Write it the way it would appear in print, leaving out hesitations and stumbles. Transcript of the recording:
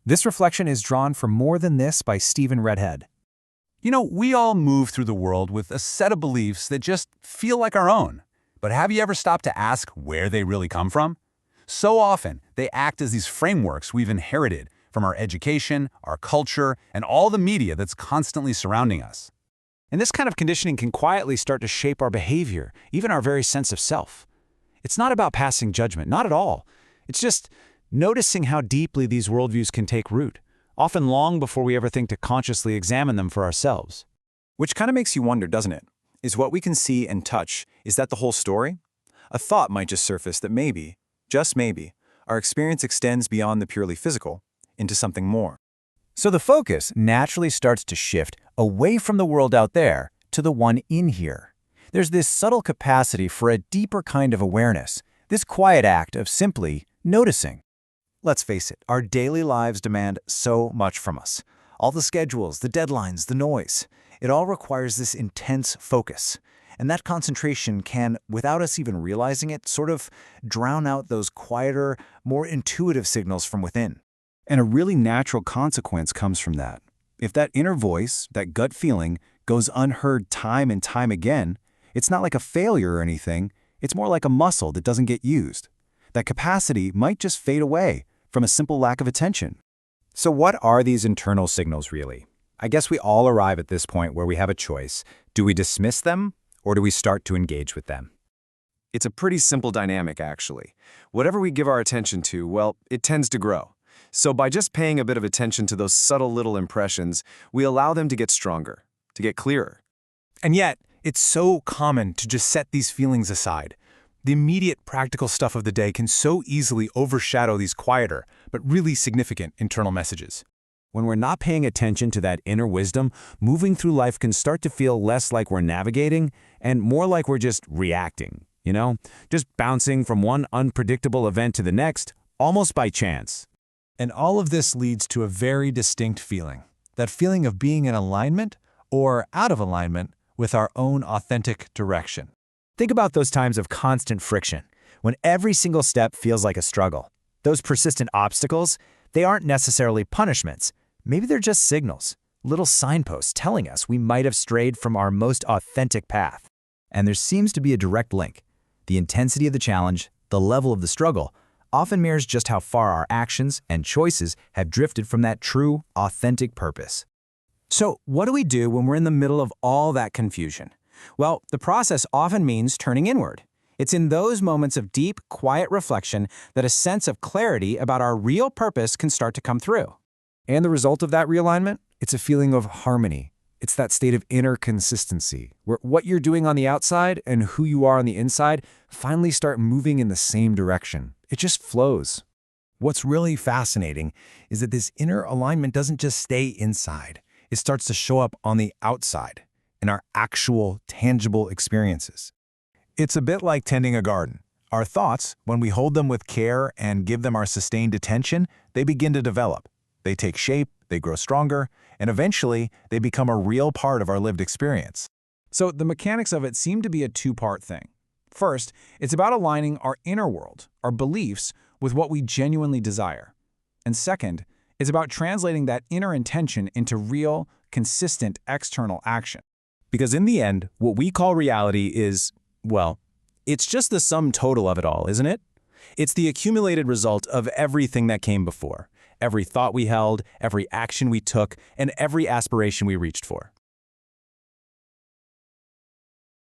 This reflection is drawn from More Than This by Redhead. We all move through the world with a set of beliefs that just feel like our own. But have you ever stopped to ask where they really come from? So often, they act as these frameworks we've inherited from our education, our culture, and all the media that's constantly surrounding us. And this kind of conditioning can quietly start to shape our behavior, even our very sense of self. It's not about passing judgment, not at all. It's just noticing how deeply these worldviews can take root, often long before we ever think to consciously examine them for ourselves. Which kind of makes you wonder, doesn't it? Is what we can see and touch, is that the whole story? A thought might just surface that maybe, just maybe, our experience extends beyond the purely physical into something more. So the focus naturally starts to shift away from the world out there to the one in here. There's this subtle capacity for a deeper kind of awareness, this quiet act of simply noticing. Let's face it, our daily lives demand so much from us. All the schedules, the deadlines, the noise. It all requires this intense focus. And that concentration can, without us even realizing it, sort of drown out those quieter, more intuitive signals from within. And a really natural consequence comes from that. If that inner voice, that gut feeling, goes unheard time and time again, it's not like a failure or anything, it's more like a muscle that doesn't get used. That capacity might just fade away from a simple lack of attention. So what are these internal signals really? I guess we all arrive at this point where we have a choice. Do we dismiss them, or do we start to engage with them? It's a pretty simple dynamic, actually. Whatever we give our attention to, well, it tends to grow. So by just paying a bit of attention to those subtle little impressions, we allow them to get stronger, to get clearer. And yet, it's so common to just set these feelings aside. The immediate practical stuff of the day can so easily overshadow these quieter, but really significant internal messages. When we're not paying attention to that inner wisdom, moving through life can start to feel less like we're navigating and more like we're just reacting, just bouncing from one unpredictable event to the next, almost by chance. And all of this leads to a very distinct feeling, that feeling of being in alignment or out of alignment with our own authentic direction. Think about those times of constant friction, when every single step feels like a struggle. Those persistent obstacles, they aren't necessarily punishments. Maybe they're just signals, little signposts telling us we might have strayed from our most authentic path. And there seems to be a direct link. The intensity of the challenge, the level of the struggle, often mirrors just how far our actions and choices have drifted from that true, authentic purpose. So what do we do when we're in the middle of all that confusion? Well, the process often means turning inward. It's in those moments of deep, quiet reflection that a sense of clarity about our real purpose can start to come through. And the result of that realignment? It's a feeling of harmony. It's that state of inner consistency, where what you're doing on the outside and who you are on the inside finally start moving in the same direction. It just flows. What's really fascinating is that this inner alignment doesn't just stay inside. It starts to show up on the outside, in our actual, tangible experiences. It's a bit like tending a garden. Our thoughts, when we hold them with care and give them our sustained attention, they begin to develop. They take shape, they grow stronger, and eventually they become a real part of our lived experience. So the mechanics of it seem to be a two-part thing. First, it's about aligning our inner world, our beliefs, with what we genuinely desire. And second, it's about translating that inner intention into real, consistent external action. Because in the end, what we call reality is, well, it's just the sum total of it all, isn't it? It's the accumulated result of everything that came before, every thought we held, every action we took, and every aspiration we reached for.